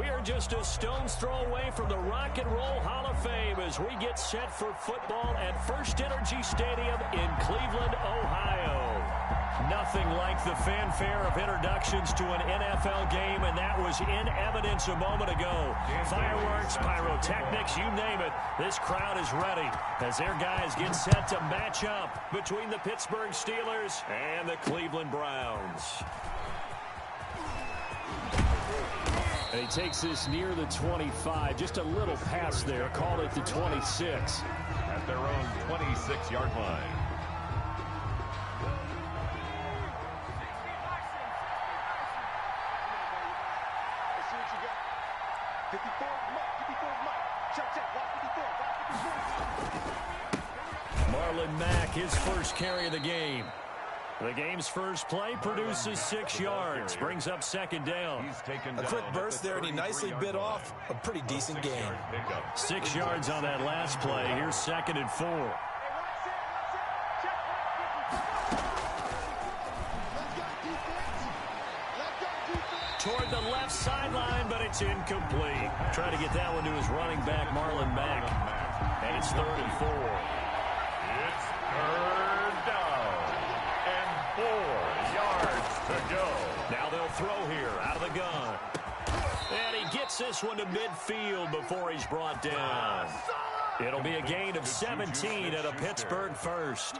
We are just a stone's throw away from the Rock and Roll Hall of Fame as we get set for football at First Energy Stadium in Cleveland, Ohio. Nothing like the fanfare of introductions to an NFL game, and that was in evidence a moment ago. Fireworks, pyrotechnics, you name it. This crowd is ready as their guys get set to match up between the Pittsburgh Steelers and the Cleveland Browns. And he takes this near the 25, just a little pass there, call it the 26. At their own 26-yard line. Marlon Mack, his first carry of the game. The game's first play produces 6 yards, brings up second down. A quick burst there, and he nicely bit off a pretty decent gain. 6 yards on that last play. Here's second and 4. Toward the left sideline, but it's incomplete. Trying to get that one to his running back, Marlon Mack. And it's 3rd and 4. It's 3rd down and 4 yards to go. Now they'll throw here out of the gun. And he gets this one to midfield before he's brought down. It'll be a gain of 17 at a Pittsburgh first.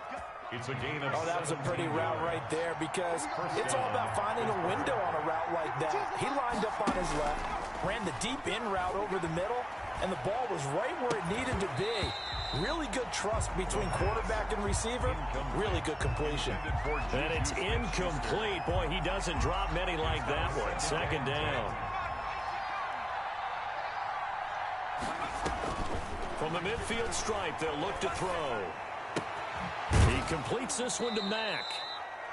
It's a gain of that was a pretty route right there because it's all about finding a window on a route like that. He lined up on his left, ran the deep in route over the middle, and the ball was right where it needed to be. Really good trust between quarterback and receiver. Really good completion. And it's incomplete. Boy, he doesn't drop many like that one. Second down. From the midfield stripe, they'll look to throw. He completes this one to Mack.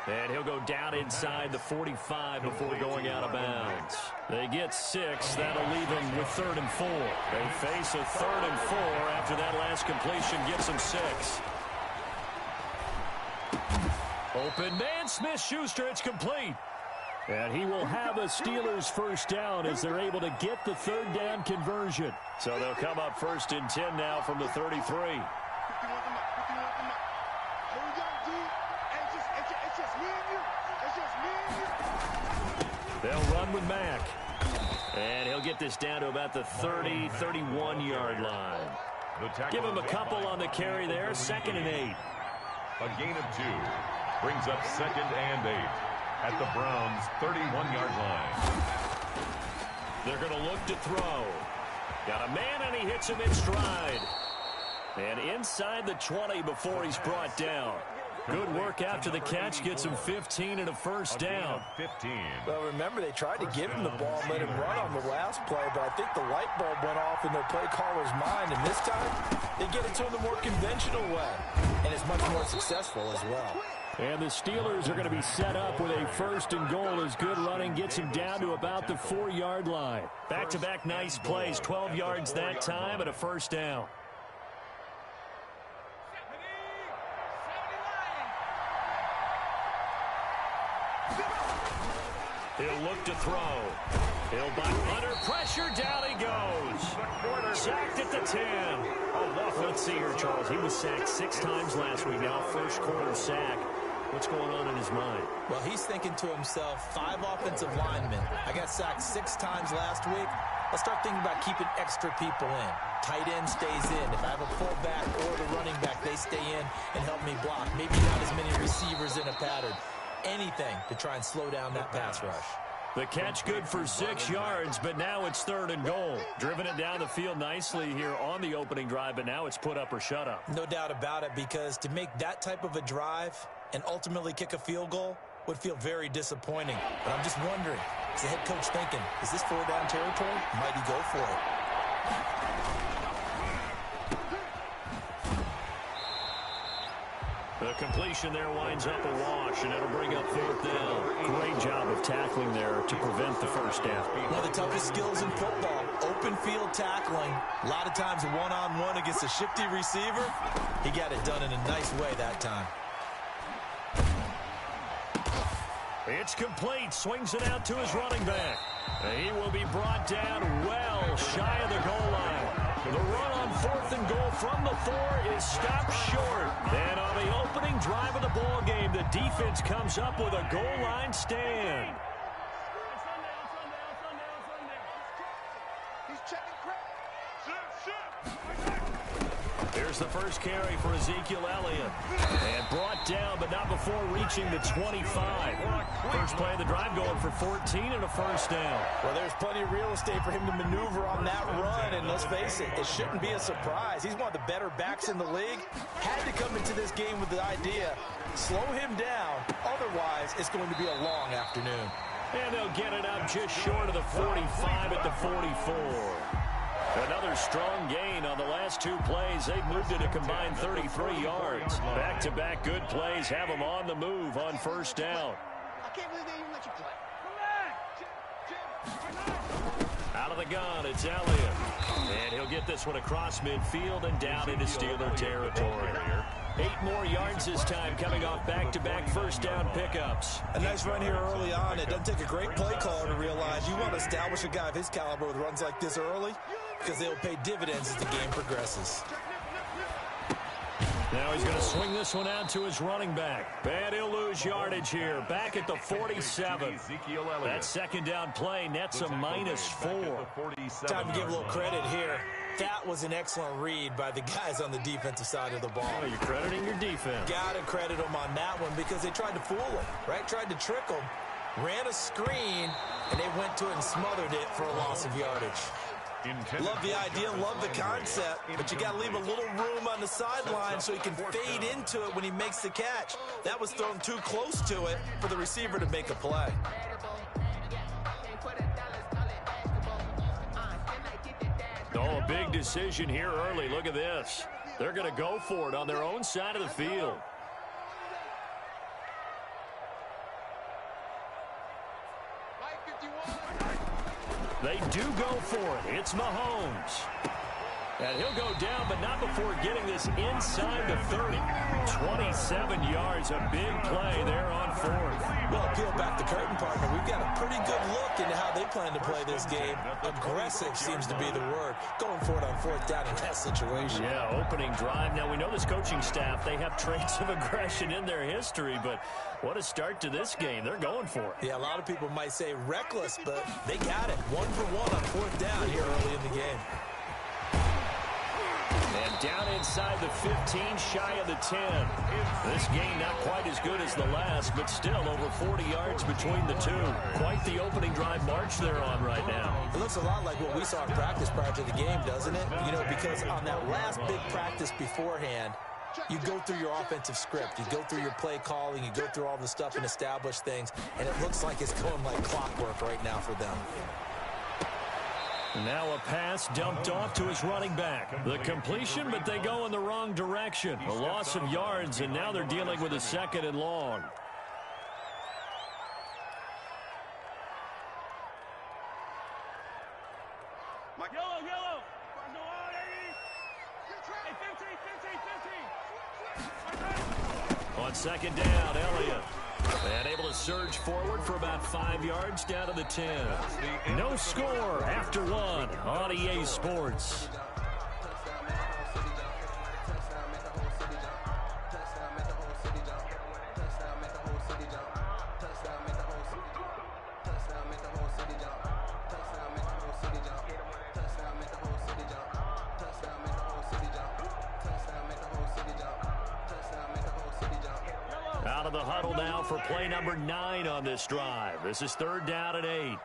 And he'll go down inside the 45 before going out of bounds. They get 6. That'll leave them with 3rd and 4. They face a 3rd and 4 after that last completion gets them 6. Open man, Smith-Schuster. It's complete. And he will have a Steelers first down as they're able to get the 3rd down conversion. So they'll come up 1st and 10 now from the 33. They'll run with Mack. And he'll get this down to about the 30, 31-yard line. Give him a couple on the carry there. 2nd and 8. A gain of 2. Brings up 2nd and 8 at the Browns' 31-yard line. They're going to look to throw. Got a man, and he hits him in stride. And inside the 20 before he's brought down. Good work after the catch. Gets him 15 and a first down. 15. Well, remember, they tried to give him the ball and let him run on the last play, but I think the light bulb went off in their play caller's mind, and this time they get it to him the more conventional way, and it's much more successful as well. And the Steelers are going to be set up with a 1st and goal as good running gets him down to about the 4-yard line. Back-to-back nice plays, 12 yards that time and a first down. He'll look to throw. He'll buy under pressure. Down he goes. Sacked at the 10. Let's see here, Charles. He was sacked 6 times last week. Now first quarter sack. What's going on in his mind? Well, he's thinking to himself, 5 offensive linemen. I got sacked 6 times last week. Let's start thinking about keeping extra people in. Tight end stays in. If I have a fullback or the running back, they stay in and help me block. Maybe not as many receivers in a pattern. Anything to try and slow down that pass rush. The catch good for 6 yards, but now it's 3rd and goal. Driven it down the field nicely here on the opening drive, but now it's put up or shut up. No doubt about it, because to make that type of a drive and ultimately kick a field goal would feel very disappointing. But I'm just wondering, is the head coach thinking, is this 4-down territory? Might he go for it? The completion there winds up a wash, and it'll bring up 4th down. Great job of tackling there to prevent the first down. One of the toughest skills in football, open field tackling. A lot of times one-on-one against a shifty receiver. He got it done in a nice way that time. It's complete. Swings it out to his running back. He will be brought down well shy of the goal line. The run on 4th and goal from the 4 is stopped short. And on the opening drive of the ball game, the defense comes up with a goal line stand. Here's the first carry for Ezekiel Elliott. And brought down, but not before reaching the 25. First play of the drive going for 14 and a first down. Well, there's plenty of real estate for him to maneuver on that run. And let's face it, it shouldn't be a surprise. He's one of the better backs in the league. Had to come into this game with the idea, slow him down. Otherwise, it's going to be a long afternoon. And they'll get it up just short of the 45 at the 44. Another strong gain on the last 2 plays. They've moved it a combined 33 yards. Back-to-back good plays have them on the move on first down. I can't believe they even let you play. Out of the gun, it's Elliott. And he'll get this one across midfield and down into Steeler territory. 8 more yards this time coming off back-to-back first down pickups. A nice run here early on. It doesn't take a great play caller to realize you want to establish a guy of his caliber with runs like this early, because they'll pay dividends as the game progresses. Now he's going to swing this one out to his running back. And he'll lose yardage here. Back at the 47. That second down play nets a -4. Time to give a little credit here. That was an excellent read by the guys on the defensive side of the ball. Oh, you're crediting your defense. Got to credit them on that one because they tried to fool him, right? Tried to trick him. Ran a screen, and they went to it and smothered it for a loss of yardage. Love the idea, love the concept, but you got to leave a little room on the sideline so he can fade into it when he makes the catch. That was thrown too close to it for the receiver to make a play. Oh, a big decision here early. Look at this. They're going to go for it on their own side of the field. They do go for it. It's Mahomes. And he'll go down, but not before getting this inside the 30. 27 yards, a big play there on 4th. Well, peel back the curtain, partner. We've got a pretty good look into how they plan to play this game. Aggressive seems to be the word. Going for it on 4th down in that situation. Yeah, opening drive. Now, we know this coaching staff, they have traits of aggression in their history, but what a start to this game. They're going for it. Yeah, a lot of people might say reckless, but they got it. 1 for 1 on 4th down here early in the game. And down inside the 15, shy of the 10. This game not quite as good as the last, but still over 40 yards between the two. Quite the opening drive march they're on right now. It looks a lot like what we saw in practice prior to the game, doesn't it? You know, because on that last big practice beforehand, you go through your offensive script. You go through your play calling. You go through all the stuff and establish things. And it looks like it's going like clockwork right now for them. Now a pass dumped off to his running back. The completion, but they go in the wrong direction. A loss of yards, and now they're dealing with a 2nd and long. Yellow. On 2nd down, Elliott. And able to surge forward for about 5 yards down to the 10. No score after 1 on EA Sports. Out of the huddle now for play number 9 on this drive. This is 3rd down and 8.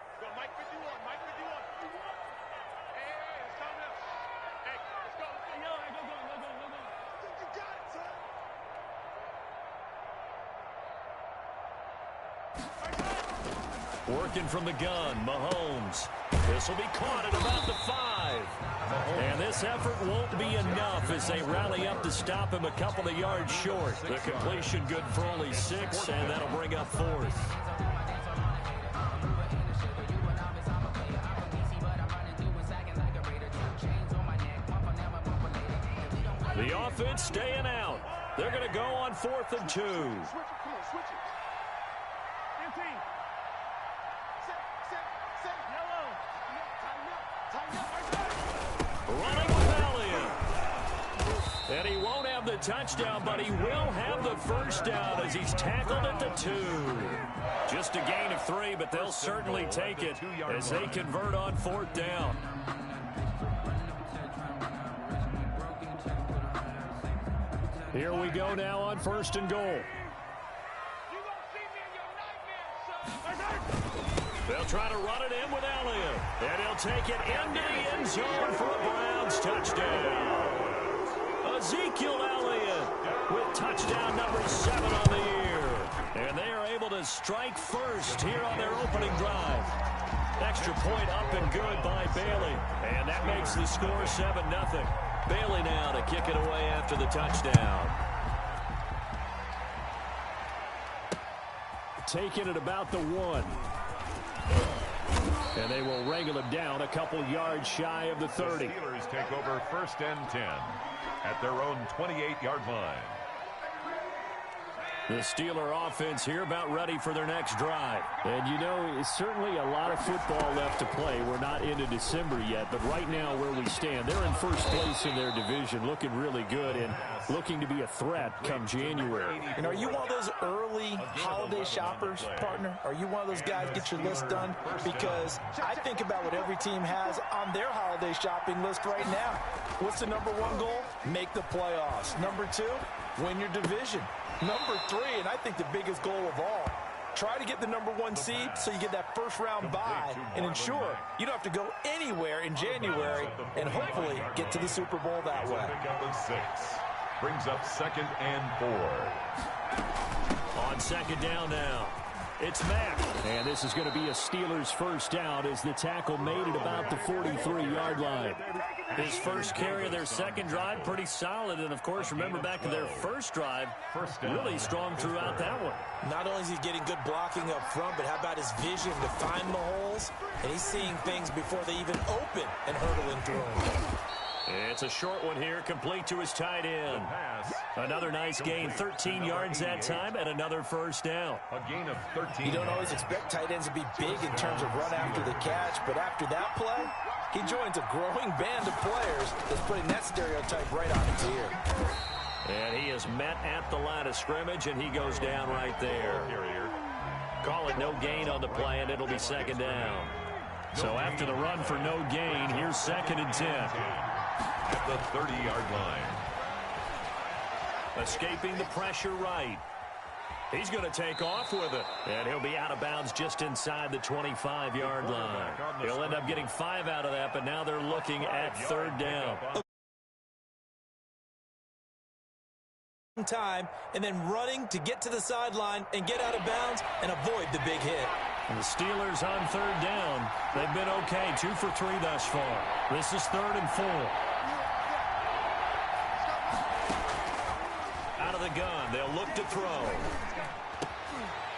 Working from the gun, Mahomes. This will be caught at about the 5. And this effort won't be enough as they rally up to stop him a couple of yards short. The completion good for only 6, and that'll bring up 4th. The offense staying out. They're going to go on 4th and 2. And he won't have the touchdown, but he will have the first down as he's tackled at the 2. Just a gain of 3, but they'll certainly take it as they convert on 4th down. Here we go now on 1st and goal. They'll try to run it in with Elliott. And he'll take it into the end zone for a Browns touchdown. Ezekiel Elliott with touchdown number 7 on the year. And they are able to strike first here on their opening drive. Extra point up and good by Bailey. And that makes the score 7-0. Bailey now to kick it away after the touchdown. Taking it about the 1. And they will wrangle him down a couple yards shy of the 30. The Steelers take over 1st and 10 at their own 28-yard line. The Steeler offense here about ready for their next drive. And, you know, it's certainly a lot of football left to play. We're not into December yet, but right now where we stand, they're in first place in their division, looking really good and looking to be a threat come January. And are you one of those early holiday shoppers, partner? Are you one of those guys get your list done? Because I think about what every team has on their holiday shopping list right now. What's the number 1 goal? Make the playoffs. Number 2, win your division. Number 3, and I think the biggest goal of all, try to get the number 1 seed so you get that first-round bye and ensure you don't have to go anywhere in January and hopefully get to the Super Bowl that way. Brings up 2nd and 4. On 2nd down now, it's Mack. And this is going to be a Steelers first down as the tackle made it about the 43-yard line. His first carry of their second drive, pretty solid. And, of course, remember back to their first drive, really strong throughout that one. Not only is he getting good blocking up front, but how about his vision to find the holes? And he's seeing things before they even open and hurdling through them. It's a short one here, complete to his tight end. Another nice gain, 13 yards that time, and another first down. A gain of 13. You don't always expect tight ends to be big in terms of run after the catch, but after that play, he joins a growing band of players that's putting that stereotype right on its ear. And he is met at the line of scrimmage, and he goes down right there. Call it no gain on the play, and it'll be 2nd down. So after the run for no gain, here's 2nd and 10. At the 30-yard line. Escaping the pressure right. He's going to take off with it. And he'll be out of bounds just inside the 25-yard line. He'll end up getting 5 out of that, but now they're looking at 3rd down. Time and then running to get to the sideline and get out of bounds and avoid the big hit. And the Steelers on 3rd down. They've been okay, 2 for 3 thus far. This is 3rd and 4. Out of the gun, they'll look to throw.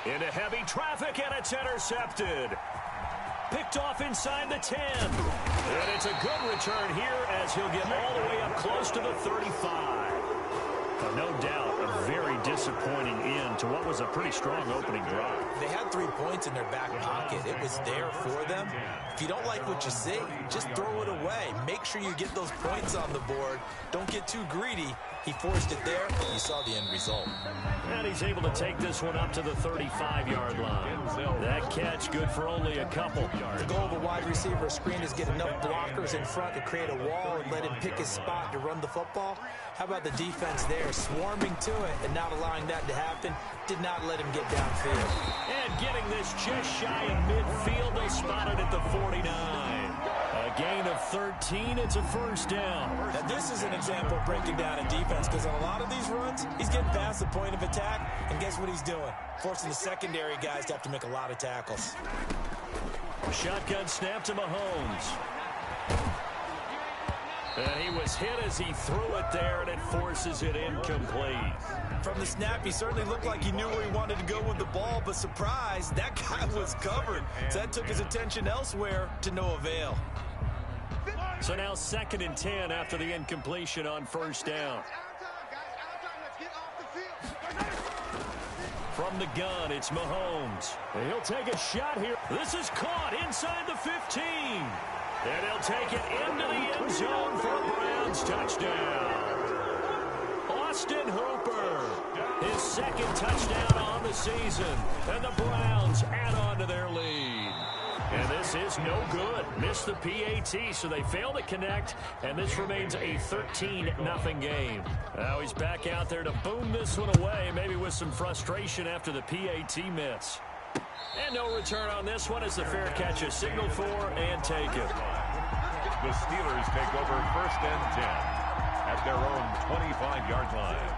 Into heavy traffic, and it's intercepted. Picked off inside the 10. And it's a good return here as he'll get all the way up close to the 35. No doubt a very disappointing end to what was a pretty strong opening drive. They had 3 points in their back pocket. It was there for them. If you don't like what you see, just throw it away. Make sure you get those points on the board. Don't get too greedy. He forced it there. You saw the end result. And he's able to take this one up to the 35-yard line. That catch good for only a couple. The goal of a wide receiver screen is get enough blockers in front to create a wall and let him pick his spot to run the football. How about the defense there, swarming to it and not allowing that to happen? Did not let him get downfield. And getting this just shy of midfield, they spotted at the 49. A gain of 13, it's a first down. Now this is an example of breaking down a defense, because on a lot of these runs, he's getting past the point of attack, and guess what he's doing? Forcing the secondary guys to have to make a lot of tackles. Shotgun snap to Mahomes. And he was hit as he threw it there, and it forces it incomplete. From the snap, he certainly looked like he knew where he wanted to go with the ball, but surprise, that guy was covered. So that took his attention elsewhere to no avail. So now 2nd and 10 after the incompletion on first down. From the gun, it's Mahomes. And he'll take a shot here. This is caught inside the 15. And he'll take it into the end zone for a Browns touchdown. Austin Hooper. His second touchdown on the season. And the Browns add on to their lead. And this is no good. Missed the PAT, so they fail to connect, and this remains a 13-0 game. Now he's back out there to boom this one away, maybe with some frustration after the PAT miss. And no return on this one as the fair catch is signaled for and taken. The Steelers take over 1st and 10 at their own 25-yard line.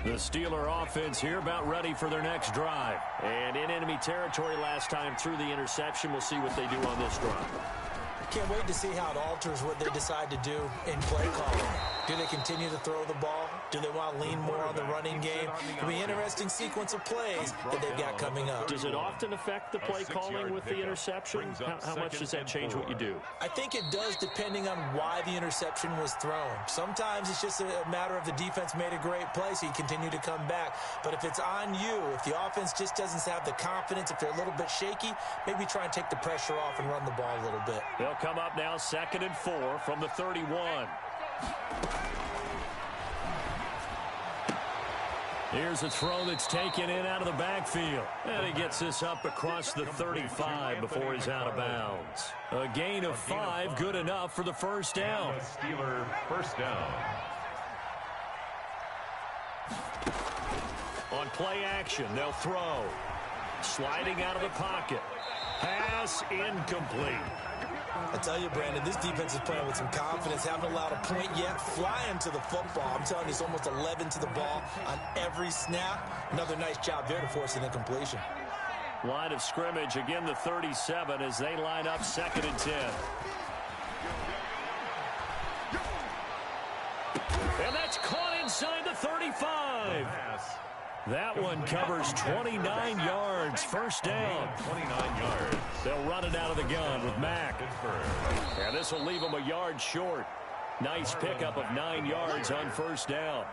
The Steeler offense here about ready for their next drive. And in enemy territory last time through the interception. We'll see what they do on this drive. Can't wait to see how it alters what they decide to do in play calling. Do they continue to throw the ball? Do they want to lean more on the running game? It'll be an interesting sequence of plays that they've got coming up. Does it often affect the play calling with the interception? How much does that change what you do? I think it does depending on why the interception was thrown. Sometimes it's just a matter of the defense made a great play, so you continue to come back. But if it's on you, if the offense just doesn't have the confidence, if they're a little bit shaky, maybe try and take the pressure off and run the ball a little bit. They'll come up now 2nd and 4 from the 31. Here's a throw that's taken in out of the backfield. And he gets this up across the 35 before he's out of bounds. A gain of 5, good enough for the first down. Steeler first down. On play action, they'll throw. Sliding out of the pocket. Pass incomplete. I tell you, Brandon, this defense is playing with some confidence. Haven't allowed a point yet. Flying to the football. I'm telling you, it's almost 11 to the ball on every snap. Another nice job there to force an incompletion. Line of scrimmage, again the 37 as they line up 2nd and 10. And that's caught inside the 35. That one covers 29 yards. First down. 29 yards. They'll run it out of the gun with Mack. And this will leave them a yard short. Nice pickup of 9 yards on first down.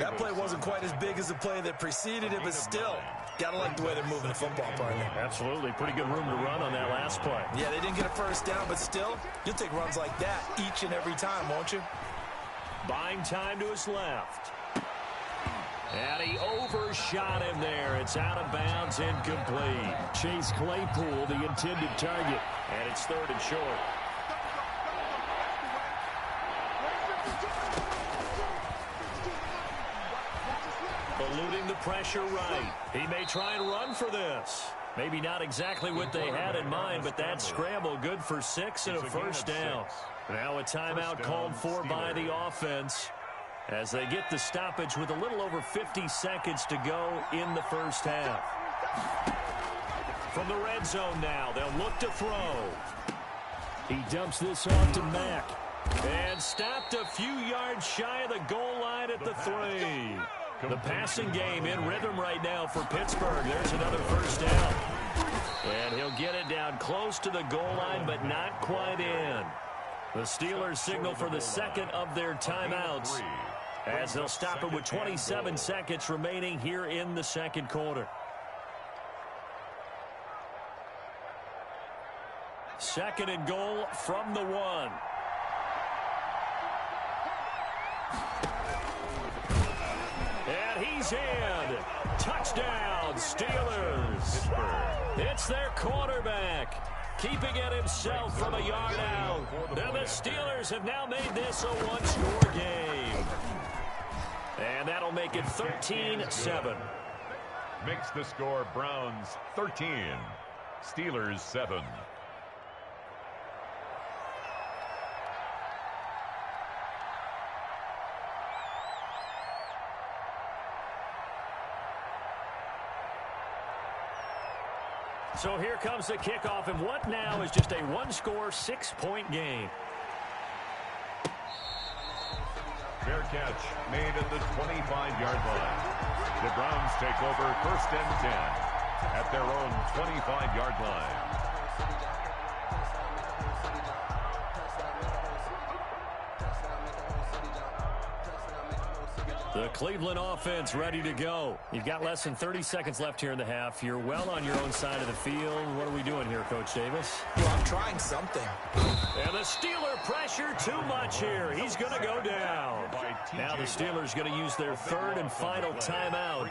That play wasn't quite as big as the play that preceded it, but still, got to like the way they're moving the football, partner. Absolutely. Pretty good room to run on that last play. Yeah, they didn't get a first down, but still, you'll take runs like that each and every time, won't you? Buying time to his left. And he overshot him there. It's out of bounds, incomplete. Chase Claypool, the intended target. And it's 3rd and short. Eluding the pressure right. He may try and run for this. Maybe not exactly what they had in mind, but that scramble good for 6 and a first down. Now a timeout called for by the offense, as they get the stoppage with a little over 50 seconds to go in the first half. From the red zone now, they'll look to throw. He dumps this off to Mack. And stopped a few yards shy of the goal line at the 3. The passing game in rhythm right now for Pittsburgh. There's another first down. And he'll get it down close to the goal line, but not quite in. The Steelers signal for the second of their timeouts, as they'll stop it with 27 seconds remaining here in the second quarter. Second and goal from the 1. And he's in. Touchdown, Steelers. It's their quarterback, keeping it himself from a yard out. And the Steelers have now made this a one-score game. And that'll make it 13-7. Makes the score Browns 13, Steelers 7. So here comes the kickoff, and what now is just a one-score, 6-point game. Fair catch made at the 25-yard line. The Browns take over 1st and 10 at their own 25-yard line. The Cleveland offense ready to go. You've got less than 30 seconds left here in the half. You're well on your own side of the field. What are we doing here, Coach Davis? Well, I'm trying something. And the Steeler pressure too much here. He's going to go down. Now the Steelers going to use their third and final timeout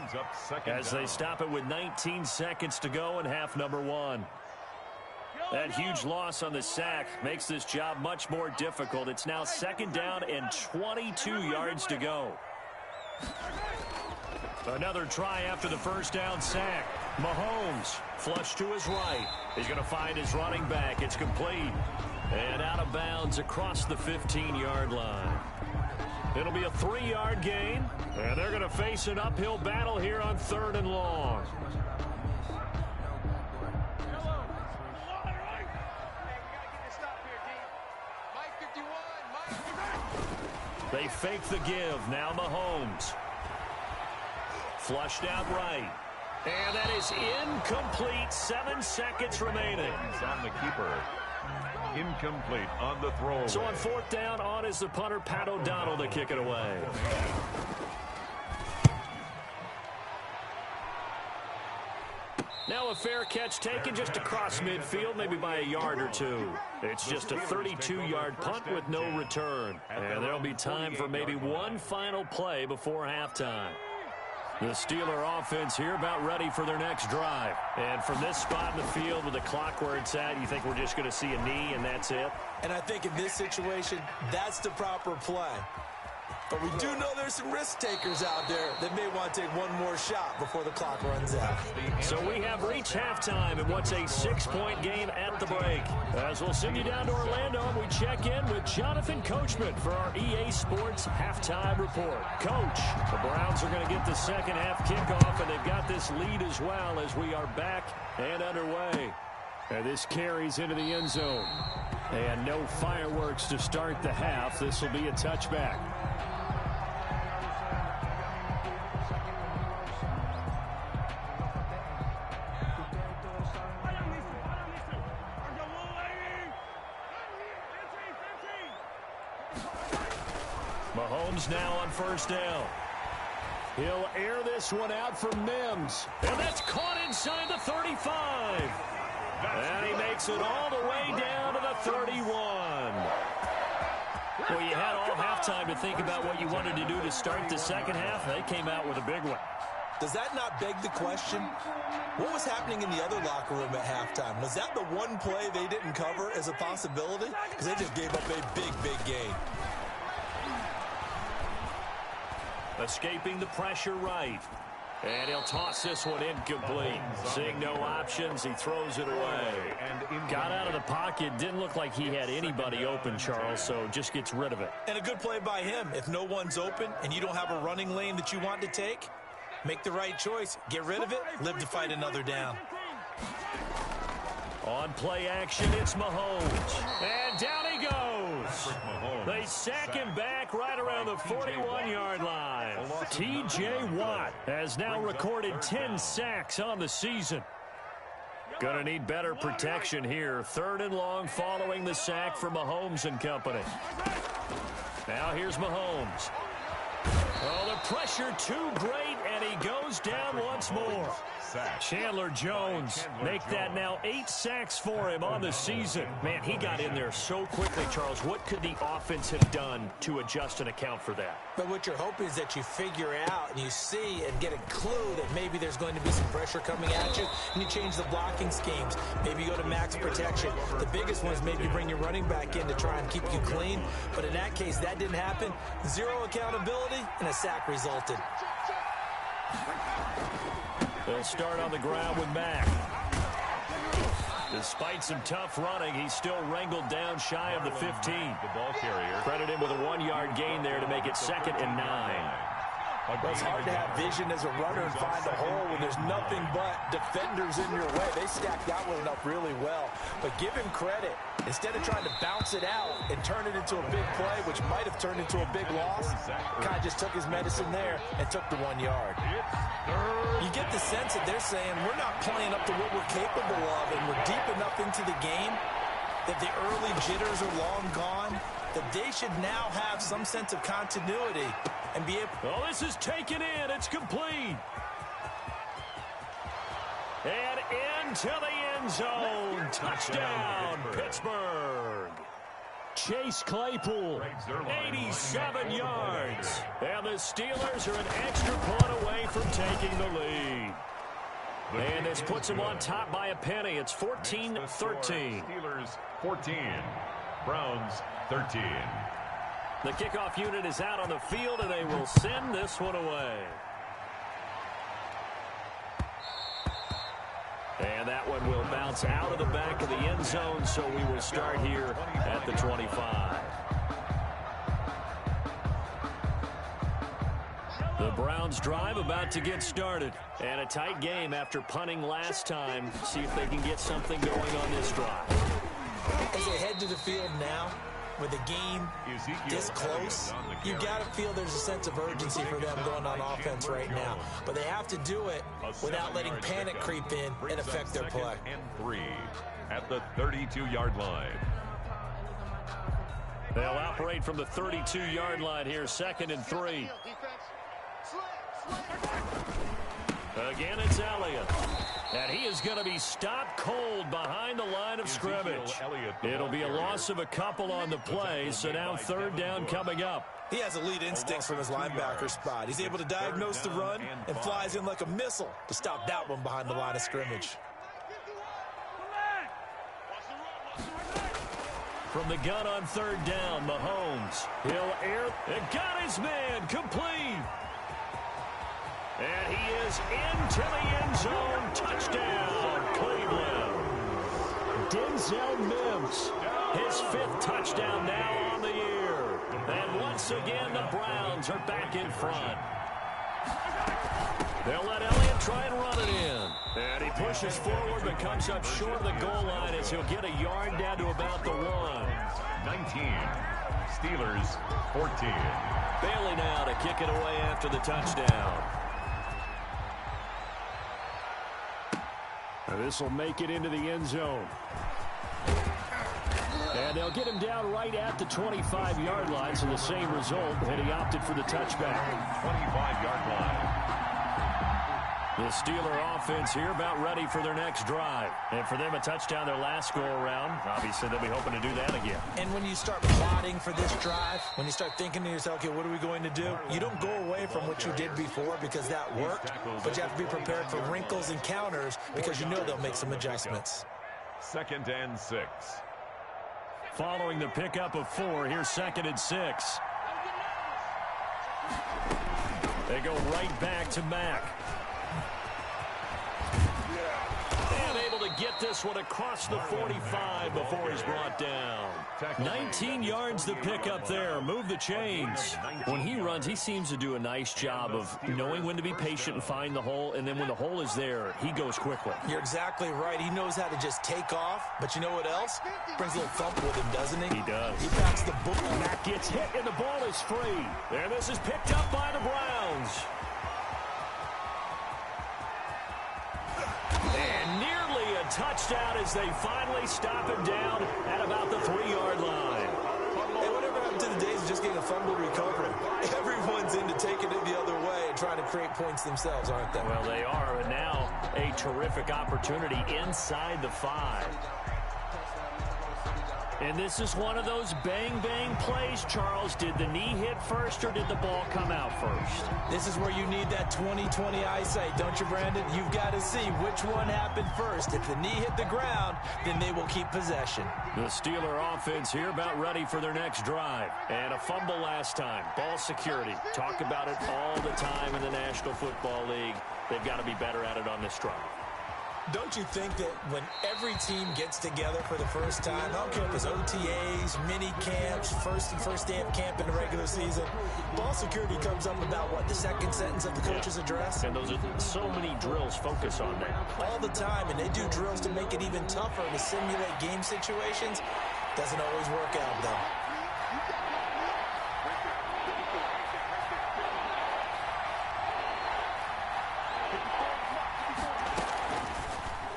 as they stop it with 19 seconds to go in half number one. That huge loss on the sack makes this job much more difficult. It's now second down and 22 yards to go. Another try after the first down sack. Mahomes flush to his right. He's going to find his running back. It's complete. And out of bounds across the 15-yard line. It'll be a 3-yard gain. And they're going to face an uphill battle here on third and long. They fake the give. Now Mahomes. Flushed out right. And that is incomplete. 7 seconds remaining. On the keeper. Incomplete on the throw. So on fourth down, on is the punter, Pat O'Donnell, to kick it away. Now a fair catch taken just across midfield, maybe by a yard or two. It's just a 32-yard punt with no return. And there'll be time for maybe one final play before halftime. The Steeler offense here about ready for their next drive. And from this spot in the field with the clock where it's at, you think we're just going to see a knee and that's it? And I think in this situation, that's the proper play. But we do know there's some risk takers out there that may want to take one more shot before the clock runs out. So we have reached halftime in what's a 6-point game at the break. As we'll send you down to Orlando, we check in with Jonathan Coachman for our EA Sports Halftime Report. Coach, the Browns are going to get the second half kickoff, and they've got this lead as well as we are back and underway. And this carries into the end zone. And no fireworks to start the half. This will be a touchback. Mahomes now on first down. He'll air this one out for Mims. And that's caught inside the 35. And he makes it all the way down to the 31. Well, you had all halftime to think about what you wanted to do to start the second half. They came out with a big one. Does that not beg the question? What was happening in the other locker room at halftime? Was that the one play they didn't cover as a possibility? Because they just gave up a big gain. Escaping the pressure right. And he'll toss this one incomplete. Seeing no options, he throws it away. Got out of the pocket. Didn't look like he had anybody open, Charles, so just gets rid of it. And a good play by him. If no one's open and you don't have a running lane that you want to take, make the right choice. Get rid of it. Live to fight another down. On play action, it's Mahomes. And down he goes. They sack him back right around the 41-yard line. T.J. Watt has now recorded 10 sacks on the season. Gonna need better protection here. Third and long following the sack for Mahomes and company. Now here's Mahomes. Oh, the pressure too great, and he goes down once more. Chandler Jones, make that now 8 sacks for him on the season. Man, he got in there so quickly, Charles. What could the offense have done to adjust and account for that? But what you're hoping is that you figure out and you see and get a clue that maybe there's going to be some pressure coming at you, and you change the blocking schemes. Maybe you go to max protection. The biggest one is maybe you bring your running back in to try and keep you clean. But in that case, that didn't happen. Zero accountability, and a sack resulted. They'll start on the ground with Mack. Despite some tough running, he's still wrangled down shy of the 15. The ball carrier. Credit him with a 1-yard gain there to make it 2nd and 9. Well, it's hard to have vision as a runner and find a hole when there's nothing but defenders in your way. They stacked that one up really well. But give him credit. Instead of trying to bounce it out and turn it into a big play, which might have turned into a big loss, kind of just took his medicine there and took the 1 yard. You get the sense that they're saying we're not playing up to what we're capable of, and we're deep enough into the game that the early jitters are long gone, that they should now have some sense of continuity and be able... Oh, this is taken in. It's complete. And into the end zone. Touchdown, Pittsburgh. Chase Claypool, 87 yards. And the Steelers are an extra point away from taking the lead. And this puts them on top by a penny. It's 14-13. Steelers 14, Browns 13. The kickoff unit is out on the field, and they will send this one away. And that one will bounce out of the back of the end zone, so we will start here at the 25. The Browns drive about to get started. And a tight game after punting last time. See if they can get something going on this drive. As they head to the field now, with the game this close, you got to feel there's a sense of urgency for them going on offense right now. But they have to do it without letting panic creep in and affect their play. And 3 at the 32-yard line. They'll operate from the 32-yard line here, 2nd and 3. Again, it's Elliott. And he is going to be stopped cold behind the line of scrimmage. It'll be a loss of a couple on the play, so now 3rd down coming up. He has elite instincts from his linebacker spot. He's able to diagnose the run and flies in like a missile to stop that one behind the line of scrimmage. From the gun on 3rd down, Mahomes. He'll air and got his man complete. And he is into the end zone. Touchdown, Cleveland. Denzel Mims, his 5th touchdown now on the year. And once again, the Browns are back in front. They'll let Elliott try and run it in. And he pushes forward but comes up short of the goal line as he'll get a yard down to about the 1. 19, Steelers 14. Bailey now to kick it away after the touchdown. This will make it into the end zone. And they'll get him down right at the 25-yard line, so the same result, and he opted for the touchback. 25-yard line. The Steeler offense here about ready for their next drive. And for them, a touchdown their last go-around. Obviously, they'll be hoping to do that again. And when you start plotting for this drive, when you start thinking to yourself, okay, what are we going to do? You don't go away from what you did before because that worked, but you have to be prepared for wrinkles and counters because you know they'll make some adjustments. 2nd and 6. Following the pickup of 4, here's 2nd and 6. They go right back to Mack. And able to get this one across the 45 before he's brought down. 19 yards to pick up there. Move the chains. When he runs, he seems to do a nice job of knowing when to be patient and find the hole, and then when the hole is there, he goes quickly. You're exactly right. He knows how to just take off, but you know what else? Brings a little thump with him, doesn't he? He does. He backs the book. Mack gets hit, and the ball is free. And this is picked up by the Browns. And nearly a touchdown as they finally stop him down at about the 3-yard line. Hey, whatever happened to the days of just getting a fumble recovery? Everyone's into taking it the other way and trying to create points themselves, aren't they? Well, they are, and now a terrific opportunity inside the 5. And this is one of those bang-bang plays, Charles. Did the knee hit first or did the ball come out first? This is where you need that 20/20 eyesight, don't you, Brandon? You've got to see which one happened first. If the knee hit the ground, then they will keep possession. The Steeler offense here about ready for their next drive. And a fumble last time. Ball security. Talk about it all the time in the National Football League. They've got to be better at it on this drive. Don't you think that when every team gets together for the first time, I don't care if it's OTAs, mini camps, first day of camp in the regular season, ball security comes up about, what, the second sentence of the coach's address? And those are so many drills focus on that. All the time, and they do drills to make it even tougher to simulate game situations. Doesn't always work out, though.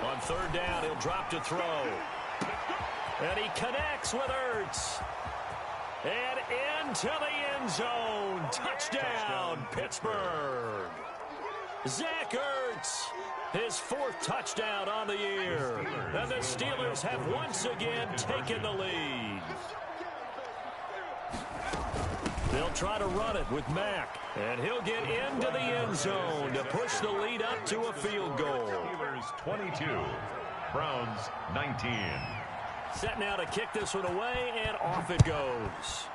On 3rd down, he'll drop to throw. And he connects with Ertz. And into the end zone. Touchdown, Pittsburgh. Zach Ertz, his 4th touchdown on the year. And the Steelers have once again taken the lead. They'll try to run it with Mack. And he'll get into the end zone to push the lead up to a field goal. Steelers 22, Browns 19. Set now to kick this one away, and off it goes.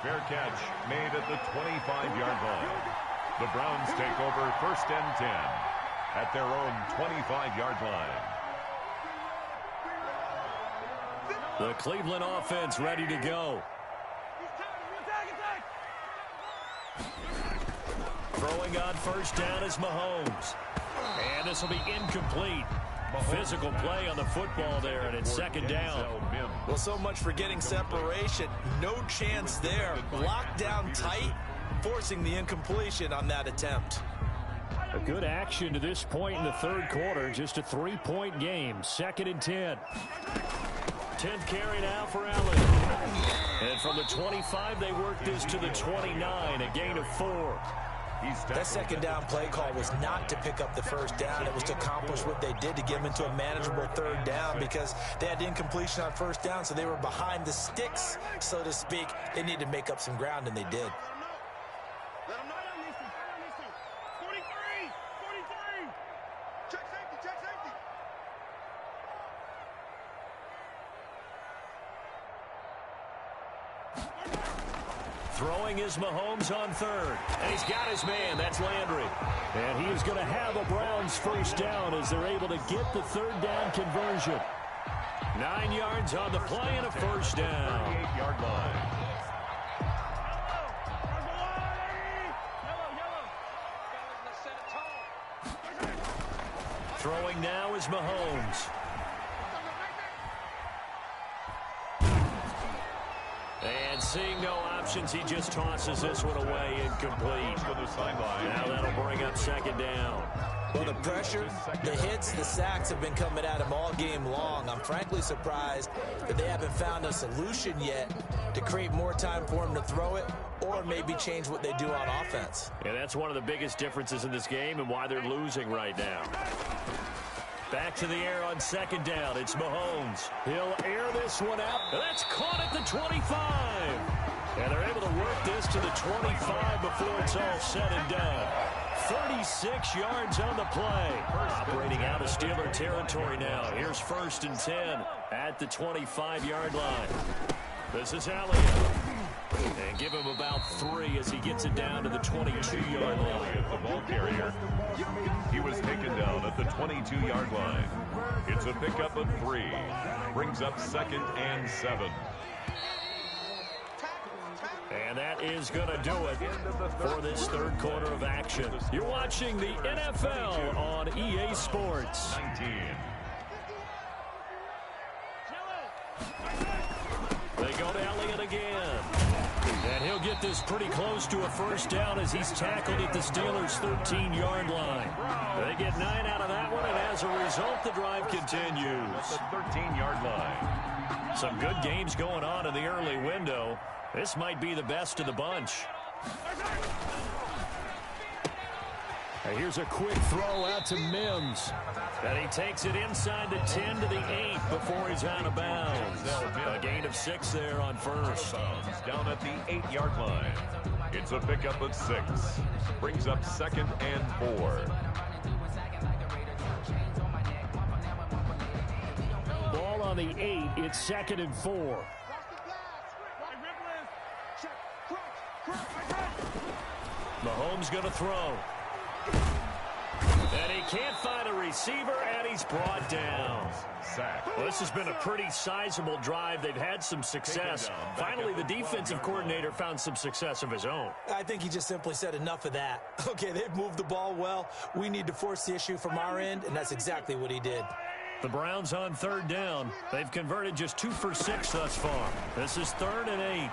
Fair catch made at the 25-yard line. The Browns take over 1st and 10 at their own 25-yard line. The Cleveland offense ready to go. Throwing on 1st down is Mahomes. And this will be incomplete. Physical play on the football there, and it's 2nd down. Well, so much for getting separation. No chance there. Locked down tight, forcing the incompletion on that attempt. A good action to this point in the 3rd quarter. Just a 3-point game. 2nd and 10. 10th carry now for Allen. And from the 25, they work this to the 29, a gain of 4. That 2nd down play call was not to pick up the 1st down. It was to accomplish what they did to get them into a manageable 3rd down because they had incompletion on 1st down, so they were behind the sticks, so to speak. They needed to make up some ground, and they did. Let him know on these two. 43. Check safety. Throwing is Mahomes on 3rd. And he's got his man. That's Landry. And he is going to have a Browns 1st down as they're able to get the 3rd down conversion. 9 yards on the play and a 1st down. 38-yard line. Throwing now is Mahomes. And seeing no options, he just tosses this one away, incomplete. Now that'll bring up 2nd down. Well, the pressure, the hits, the sacks have been coming at him all game long. I'm frankly surprised that they haven't found a solution yet to create more time for him to throw it or maybe change what they do on offense. And that's one of the biggest differences in this game and why they're losing right now. Back to the air on 2nd down. It's Mahomes. He'll air this one out. That's caught at the 25. And they're able to work this to the 25 before it's all said and done. 36 yards on the play. Operating out of Steeler territory now. Here's 1st and 10 at the 25-yard line. This is Elliott. And give him about 3 as he gets it down to the 22-yard line. The ball carrier. He was taken down at the 22-yard line. It's a pickup of 3. Brings up 2nd and 7. And that is going to do it for this 3rd quarter of action. You're watching the NFL on EA Sports. 19. They go to Elliott again. And he'll get this pretty close to a 1st down as he's tackled at the Steelers' 13-yard line. They get 9 out of that one, and as a result, the drive continues. The 13-yard line. Some good games going on in the early window. This might be the best of the bunch. And here's a quick throw out to Mims. And he takes it inside the 10 to the 8 before he's out of bounds. A gain of 6 there on 1st. Down at the 8-yard line. It's a pickup of 6. Brings up 2nd and 4. Ball on the 8. It's 2nd and 4. Mahomes going to throw. And he can't find a receiver, and he's brought down. Well, this has been a pretty sizable drive. They've had some success. Finally, the defensive coordinator found some success of his own. I think he just simply said enough of that. Okay, they've moved the ball well. We need to force the issue from our end, and that's exactly what he did. The Browns on 3rd down. They've converted just 2 for 6 thus far. This is 3rd and 8.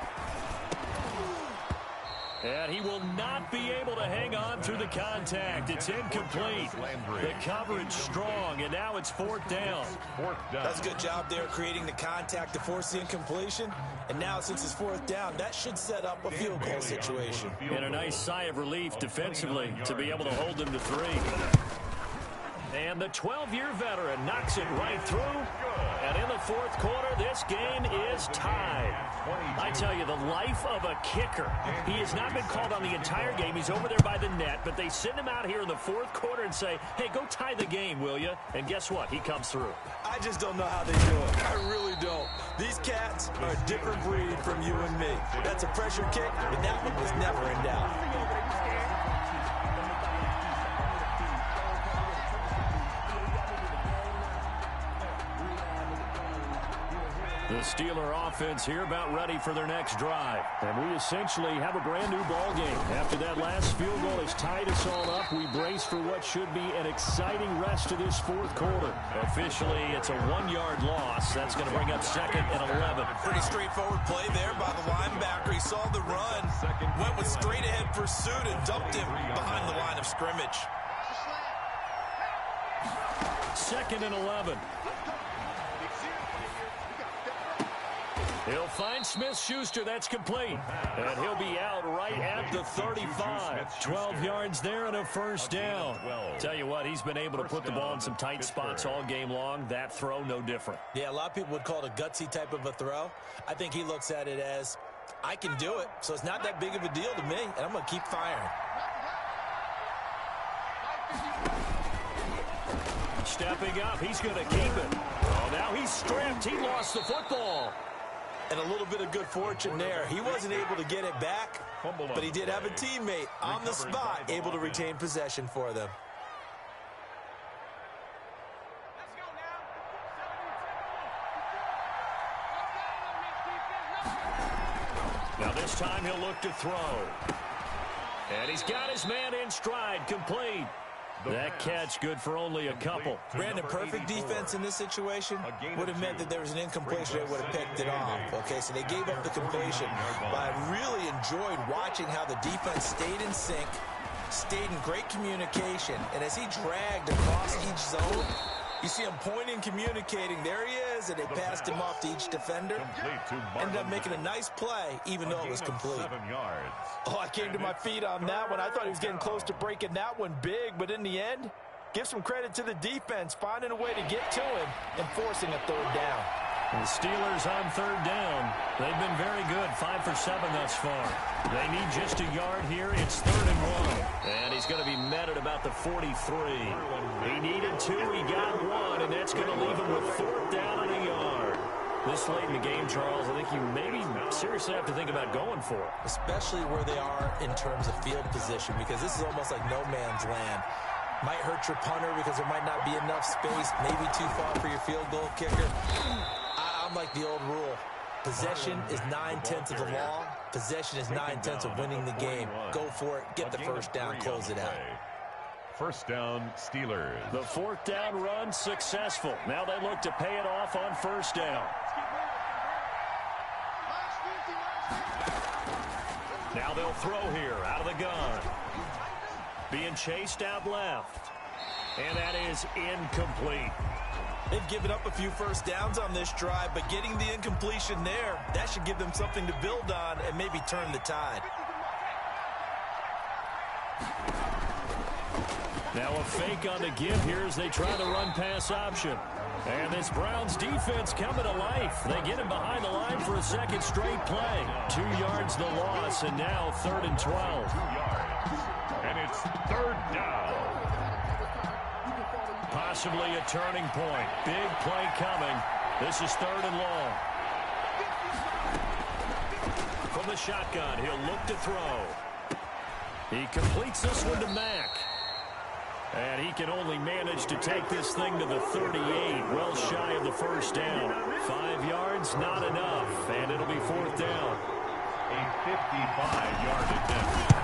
And he will not be able to hang on through the the contact. It's incomplete. The coverage strong, and now it's fourth down. That's a good job there creating the contact to force the incompletion. And now since it's fourth down, that should set up a field goal situation. And a nice sigh of relief defensively to be able to hold them to 3. And the 12-year veteran knocks it right through. And in the fourth quarter, this game is tied. I tell you, the life of a kicker. He has not been called on the entire game. He's over there by the net, but they send him out here in the fourth quarter and say, hey, go tie the game, will you? And guess what? He comes through. I just don't know how they do it. I really don't. These cats are a different breed from you and me. That's a pressure kick, and that one was never in doubt. The Steeler offense here about ready for their next drive. And we essentially have a brand new ball game. After that last field goal has tied us all up, we brace for what should be an exciting rest of this fourth quarter. Officially, it's a 1-yard loss. That's going to bring up 2nd and 11. Pretty straightforward play there by the linebacker. He saw the run, went with straight-ahead pursuit and dumped him behind the line of scrimmage. 2nd and 11. He'll find Smith-Schuster. That's complete. And he'll be out right at the 35. 12 yards there and a first down. Tell you what, he's been able to put the ball in some tight spots all game long. That throw, no different. Yeah, a lot of people would call it a gutsy type of a throw. I think he looks at it as, I can do it, so it's not that big of a deal to me, and I'm going to keep firing. Stepping up, he's going to keep it. Oh, now he's stripped. He lost the football. And a little bit of good fortune there. He wasn't able to get it back, but he did have a teammate on the spot able to retain possession for them. Now this time he'll look to throw. And he's got his man in stride, complete. That catch good for only a couple. Brandon, perfect defense in this situation would have meant that there was an incompletion that would have picked it off. Okay, so they gave up the completion. But I really enjoyed watching how the defense stayed in sync, stayed in great communication, and as he dragged across each zone, you see him pointing, communicating. There he is, and they passed him off to each defender. Ended up making a nice play, even though it was complete. Oh, I came to my feet on that one. I thought he was getting close to breaking that one big, but in the end, give some credit to the defense, finding a way to get to him and forcing a third down. The Steelers on third down. They've been very good, 5 for 7 thus far. They need just a yard here. It's 3rd and 1. And he's going to be met at about the 43. He needed 2. He got 1, and that's going to leave him with 4th down and a yard. This late in the game, Charles, I think you maybe seriously have to think about going for it. Especially where they are in terms of field position, because this is almost like no man's land. Might hurt your punter because there might not be enough space, maybe too far for your field goal kicker. I'm like the old rule. Possession is 9/10 of the law. Possession is 9/10 of winning the game. Go for it. Get the first down. Close it out. First down, Steelers. The 4th down run successful. Now they look to pay it off on first down. Now they'll throw here out of the gun. Being chased out left. And that is incomplete. They've given up a few first downs on this drive, but getting the incompletion there, that should give them something to build on and maybe turn the tide. Now a fake on the give here as they try the run-pass option. And this Browns defense coming to life. They get him behind the line for a second straight play. 2 yards the loss, and now 3rd and 12. 2 yards. And it's 3rd down. Possibly a turning point. Big play coming. This is 3rd and long. From the shotgun, he'll look to throw. He completes this one to Mack. And he can only manage to take this thing to the 38, well shy of the first down. 5 yards, not enough, and it'll be 4th down. A 55-yard attempt.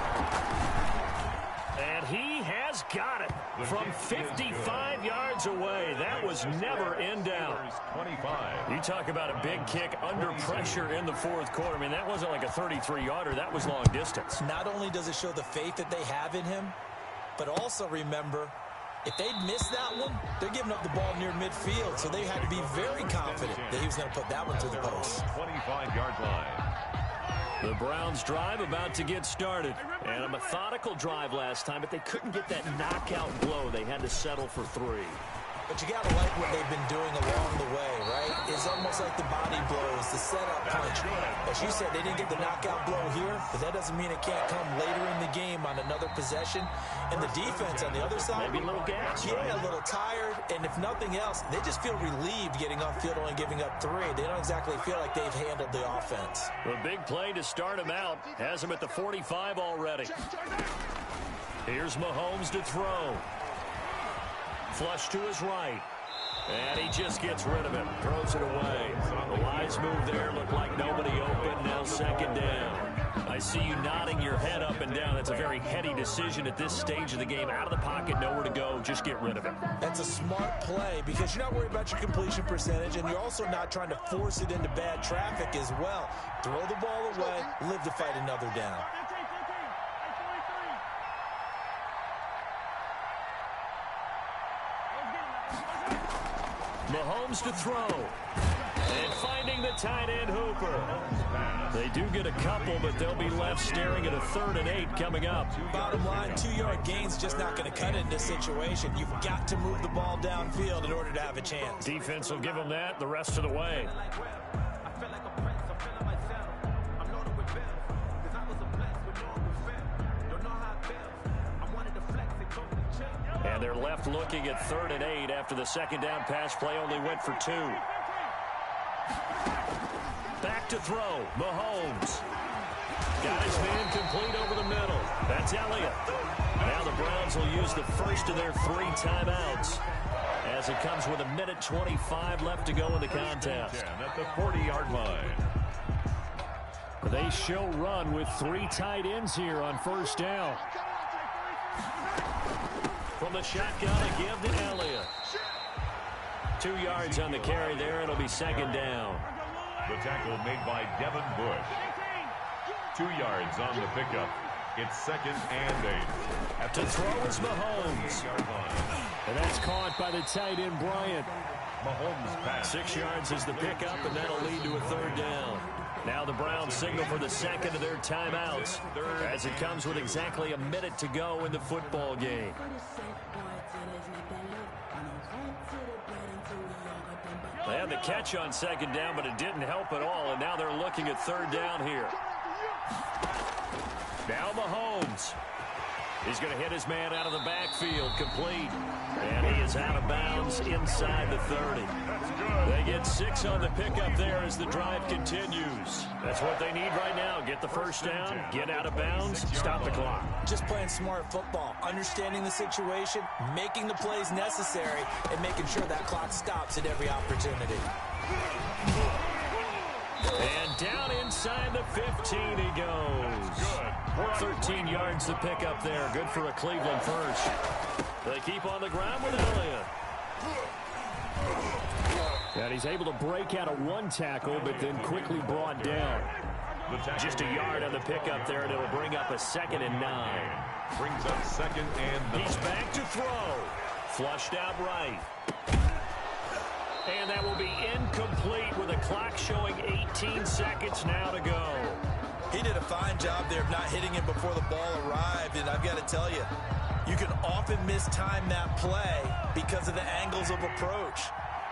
And he has got it from 55 yards away. That was never in doubt. 25. You talk about a big kick under pressure in the fourth quarter. I mean, that wasn't like a 33-yarder. That was long distance. Not only does it show the faith that they have in him, But also remember, if they'd missed that one, they're giving up the ball near midfield, so they had to be very confident that he was going to put that one to the post. 25-yard line. The Browns drive about to get started. And a methodical drive last time, but they couldn't get that knockout blow. They had to settle for 3. But you got to like what they've been doing along the way, right? It's almost like the body blows, the setup punch. As you said, they didn't get the knockout blow here, but that doesn't mean it can't come later in the game on another possession. And the defense on the other side, maybe a little gas, yeah, a little tired. And if nothing else, they just feel relieved getting off field only giving up 3. They don't exactly feel like they've handled the offense. A big play to start him out. Has him at the 45 already. Here's Mahomes to throw. Flush to his right. And he just gets rid of it. Throws it away. The wise move there. Looked like nobody open. Now second down. I see you nodding your head up and down. That's a very heady decision at this stage of the game. Out of the pocket, nowhere to go. Just get rid of it. That's a smart play because you're not worried about your completion percentage, and you're also not trying to force it into bad traffic as well. Throw the ball away. Live to fight another down. Mahomes to throw. And finding the tight end Hooper. They do get a couple, but they'll be left staring at a 3rd and 8 coming up. Bottom line, 2-yard gain's just not going to cut it in this situation. You've got to move the ball downfield in order to have a chance. Defense will give them that the rest of the way. And they're left looking at 3rd and 8 after the second down pass play only went for 2. Back to throw. Mahomes. Got his man complete over the middle. That's Elliott. Now the Browns will use the first of their 3 timeouts as it comes with 1:25 left to go in the contest. At the 40-yard line. They show run with 3 tight ends here on first down. From the shotgun, a give to Elliott. 2 yards on the carry there. It'll be second down. The tackle made by Devin Bush. 2 yards on the pickup. It's 2nd and 8. To throw is Mahomes. And that's caught by the tight end, Bryant. Mahomes pass. 6 yards is the pickup, and that'll lead to a 3rd down. Now the Browns signal for the second of their timeouts as it comes with exactly a minute to go in the football game. They had the catch on second down, but it didn't help at all, and now they're looking at 3rd down here. Now Mahomes. He's going to hit his man out of the backfield, complete. And he is out of bounds inside the 30. They get 6 on the pickup there as the drive continues. That's what they need right now. Get the first down, get out of bounds, stop the clock. Just playing smart football, understanding the situation, making the plays necessary, and making sure that clock stops at every opportunity. And down inside the 15 he goes. 13 yards to pick up there. Good for a Cleveland first. They keep on the ground with Elliott. And he's able to break out of 1 tackle, but then quickly brought down. Just a yard on the pickup there, and it'll bring up a 2nd and 9. Brings up 2nd and 9. He's back to throw. Flushed out right. And that will be incomplete with the clock showing 18 seconds now to go. He did a fine job there of not hitting him before the ball arrived, and I've got to tell you, you can often mistime that play because of the angles of approach.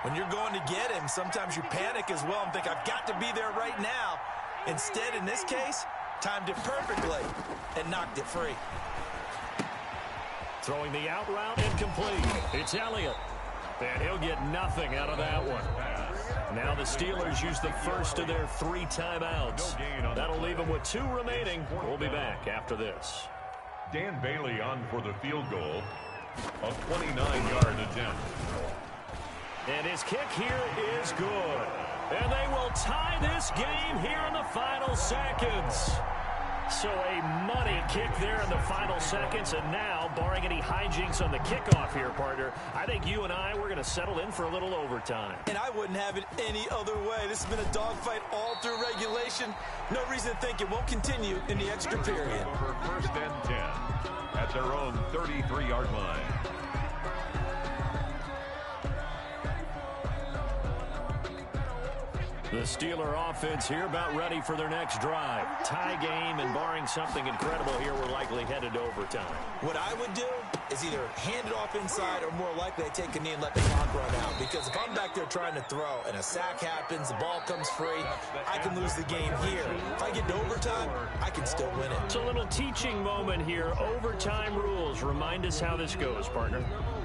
When you're going to get him, sometimes you panic as well and think, I've got to be there right now. Instead, in this case, timed it perfectly and knocked it free. Throwing the out route, incomplete. It's Elliott. And he'll get nothing out of that one. Now the Steelers use the first of their 3 timeouts. That'll leave them with 2 remaining. We'll be back after this. Dan Bailey on for the field goal. A 29-yard attempt. And his kick here is good. And they will tie this game here in the final seconds. So a money kick there in the final seconds, and now, barring any hijinks on the kickoff here, partner, I think you and we're going to settle in for a little overtime. And I wouldn't have it any other way. This has been a dogfight all through regulation. No reason to think it won't continue in the extra period. Over 1st and 10 at their own 33-yard line. The Steeler offense here about ready for their next drive. Tie game, and barring something incredible here, we're likely headed to overtime. What I would do is either hand it off inside or more likely I take a knee and let the clock run out. Because if I'm back there trying to throw and a sack happens, the ball comes free, I can lose the game here. If I get to overtime, I can still win it. It's a little teaching moment here. Overtime rules. Remind us how this goes, partner.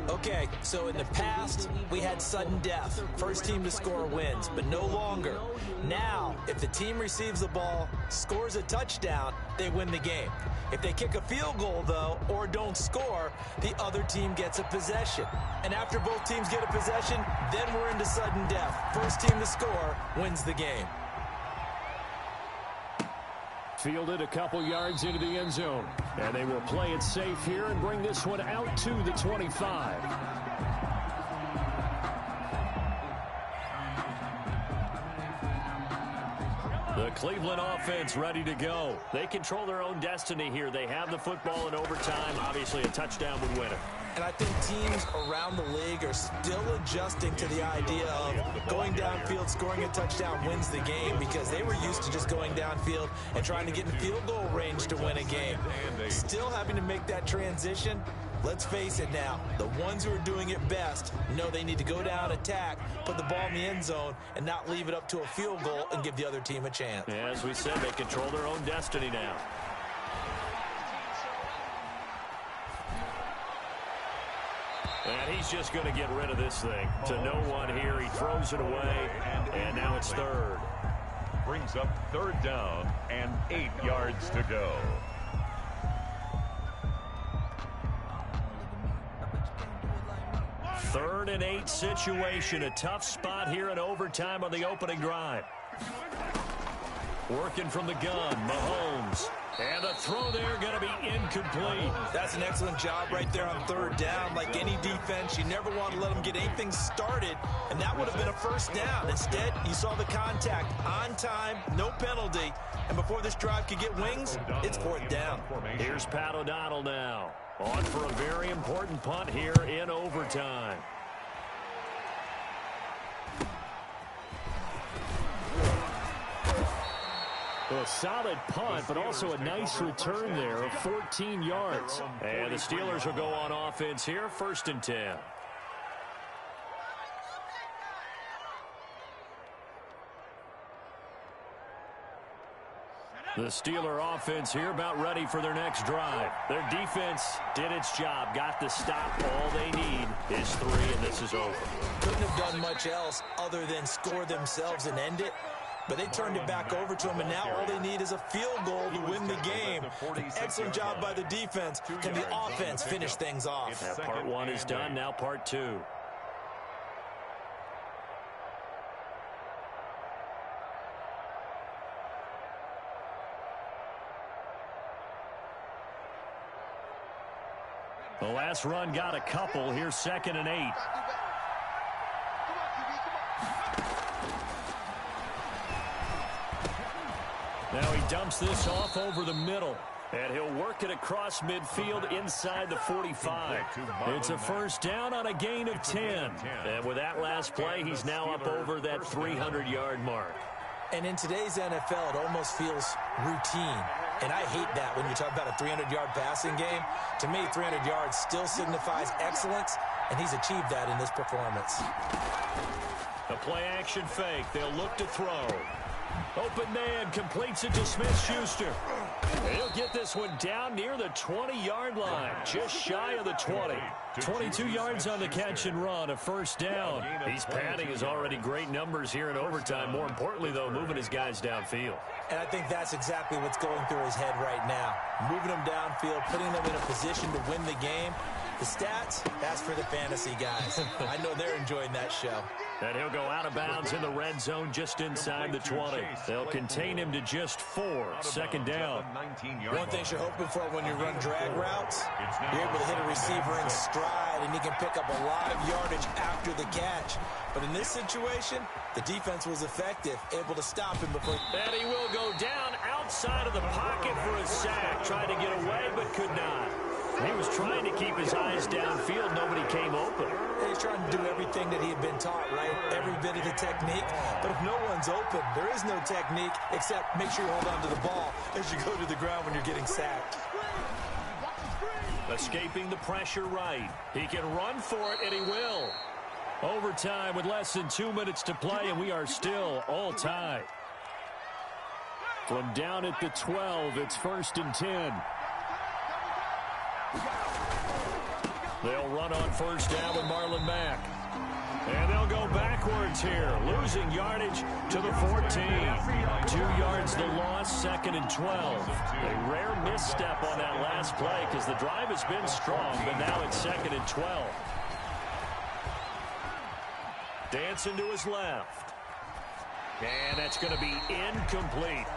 Okay, so in the past, we had sudden death. First team to score wins, but no longer. Now, if the team receives the ball, scores a touchdown, they win the game. If they kick a field goal, though, or don't score, the other team gets a possession. And after both teams get a possession, then we're into sudden death. First team to score wins the game. Fielded a couple yards into the end zone. And they will play it safe here and bring this one out to the 25. The Cleveland offense ready to go. They control their own destiny here. They have the football in overtime. Obviously, a touchdown would win it. And I think teams around the league are still adjusting to the idea of going downfield, scoring a touchdown wins the game, because they were used to just going downfield and trying to get in field goal range to win a game. Still having to make that transition. Let's face it now, the ones who are doing it best know they need to go down, attack, put the ball in the end zone, and not leave it up to a field goal and give the other team a chance. Yeah, as we said, they control their own destiny now. And he's just going to get rid of this thing. To no one here. He throws it away, and now it's third. Brings up 3rd down and 8 yards to go. Third and 8 situation. A tough spot here in overtime on the opening drive. Working from the gun, Mahomes. And the throw there going to be incomplete. That's an excellent job right there on 3rd down. Like any defense, you never want to let them get anything started, and that would have been a first down. Instead, you saw the contact on time, no penalty, and before this drive could get wings, it's 4th down. Here's Pat O'Donnell now, on for a very important punt here in overtime. A solid punt, but also a nice return there of 14 yards. And the Steelers will go on offense here, 1st and 10. The Steeler offense here about ready for their next drive. Their defense did its job, got the stop. All they need is 3, and this is over. Couldn't have done much else other than score themselves and end it. But they turned it back over to them, and now all they need is a field goal to win the game. Excellent job by the defense. Can the offense finish things off? Yeah, part 1 is done, now part 2. The last run got a couple. Here's 2nd and 8. Now he dumps this off over the middle, and he'll work it across midfield inside the 45. It's a 1st down on a gain of 10. And with that last play, he's now up over that 300-yard mark. And in today's NFL, it almost feels routine. And I hate that when you talk about a 300-yard passing game. To me, 300 yards still signifies excellence, and he's achieved that in this performance. A play-action fake. They'll look to throw. Open man completes it to Smith-Schuster. He'll get this one down near the 20-yard line, just shy of the 20. 22 yards on the catch and run, a 1st down. He's padding his already great numbers here in overtime. More importantly, though, moving his guys downfield. And I think that's exactly what's going through his head right now. Moving them downfield, putting them in a position to win the game. The stats, that's for the fantasy guys. I know they're enjoying that show. And he'll go out of bounds in the red zone just inside the 20. They'll contain him to just 4. Second down. One thing you're hoping for when you run drag routes, you're able to hit a receiver in stride, and he can pick up a lot of yardage after the catch. But in this situation, the defense was effective, able to stop him before. And he will go down outside of the pocket for a sack. Tried to get away, but could not. He was trying to keep his eyes downfield. Nobody came open. He's trying to do everything that he had been taught, right? Every bit of the technique. But if no one's open, there is no technique except make sure you hold on to the ball as you go to the ground when you're getting sacked. Escaping the pressure right. He can run for it, and he will. Overtime with less than 2 minutes to play, and we are still all tied. From down at the 12, it's 1st and 10. They'll run on first down with Marlon Mack. And they'll go backwards here, losing yardage to the 14. 2 yards the loss, 2nd and 12. A rare misstep on that last play because the drive has been strong, but now it's 2nd and 12. Dancing to his left. And that's going to be incomplete.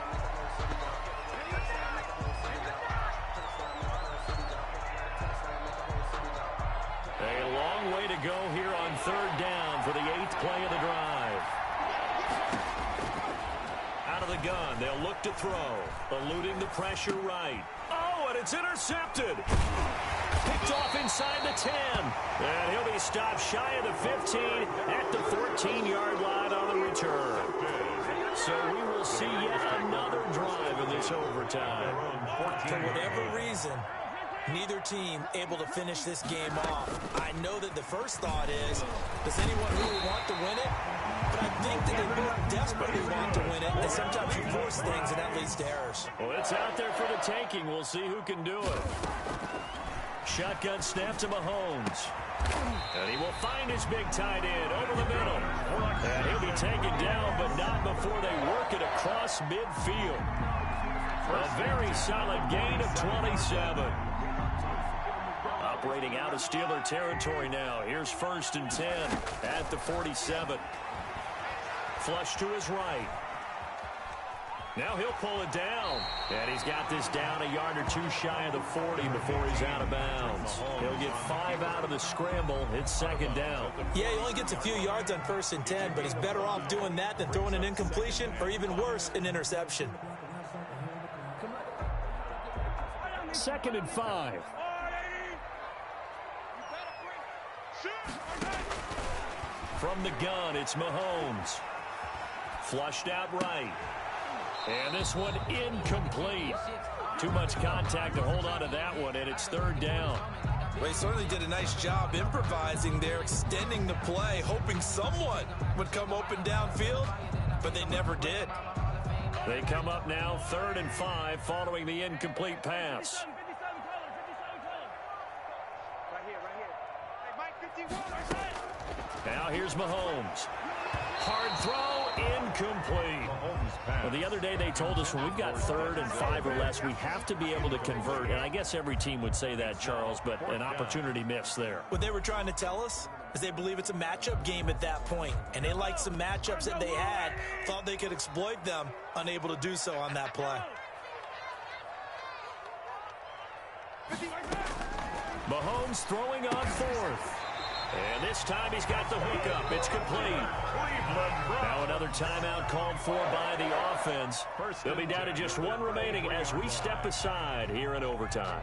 A long way to go here on 3rd down for the 8th play of the drive. Out of the gun, they'll look to throw. Eluding the pressure right. Oh, and it's intercepted. Picked off inside the 10. And he'll be stopped shy of the 15 at the 14-yard line on the return. So we will see yet another drive in this overtime. For whatever reason, neither team able to finish this game off. I know that the first thought is, does anyone really want to win it? But I think that they both desperately want to win it, and sometimes you force things, and that leads to errors. Well, it's out there for the taking. We'll see who can do it. Shotgun snap to Mahomes. And he will find his big tight end over the middle. And he'll be taken down, but not before they work it across midfield. A very solid gain of 27. Operating out of Steeler territory now. Here's 1st and 10 at the 47. Flush to his right. Now he'll pull it down. And he's got this down a yard or 2 shy of the 40 before he's out of bounds. He'll get 5 out of the scramble. It's 2nd down. Yeah, he only gets a few yards on 1st and 10, but he's better off doing that than throwing an incompletion or even worse, an interception. 2nd and 5. From the gun, it's Mahomes. Flushed out right. And this one incomplete. Too much contact to hold on to that one, and it's 3rd down. Well, he certainly did a nice job improvising there, extending the play, hoping someone would come open downfield, but they never did. They come up now 3rd and 5 following the incomplete pass. Now here's Mahomes. Hard throw, incomplete. Well, the other day they told us when we've got 3rd and 5 or less, we have to be able to convert. And I guess every team would say that, Charles, but an opportunity missed there. What they were trying to tell us is they believe it's a matchup game at that point. And they liked some matchups that they had, thought they could exploit them, unable to do so on that play. Mahomes throwing on 4th. And this time he's got the hookup. It's complete. Now another timeout called for by the offense. They'll be down to just 1 remaining as we step aside here in overtime.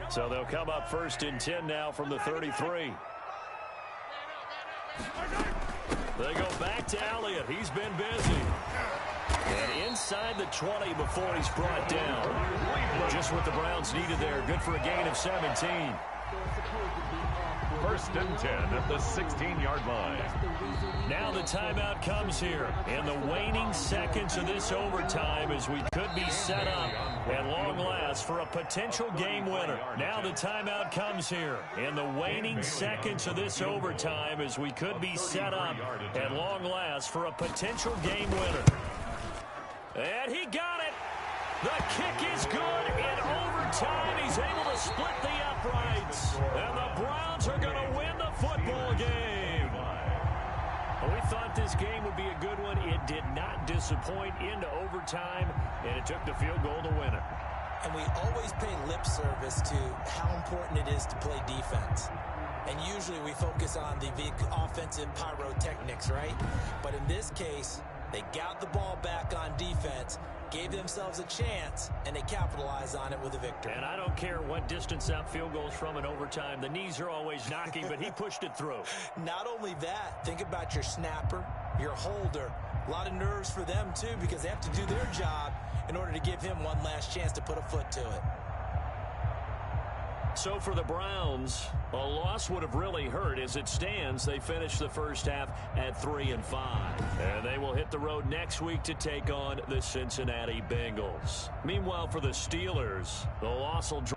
So they'll come up 1st and 10 now from the 33. They go back to Elliott. He's been busy. And inside the 20 before he's brought down. Just what the Browns needed there. Good for a gain of 17. 1st and 10 at the 16-yard line. Now the timeout comes here in the waning seconds of this overtime as we could be set up at long last for a potential game winner. Now the timeout comes here in the waning seconds of this overtime as we could be set up at long last for a potential game winner. And he got it. The kick is good in overtime. He's able to split the up uprights, and the Browns are going to win the football game. We thought this game would be a good one. It did not disappoint into overtime, and it took the field goal to win it. And we always pay lip service to how important it is to play defense. And usually we focus on the offensive pyrotechnics, right? But in this case, they got the ball back on defense, gave themselves a chance, and they capitalized on it with a victory. And I don't care what distance that field goes from in overtime. The knees are always knocking, but he pushed it through. Not only that, think about your snapper, your holder. A lot of nerves for them, too, because they have to do their job in order to give him one last chance to put a foot to it. So for the Browns, a loss would have really hurt. As it stands, they finished the first half at 3-5. And they will hit the road next week to take on the Cincinnati Bengals. Meanwhile, for the Steelers, the loss will drop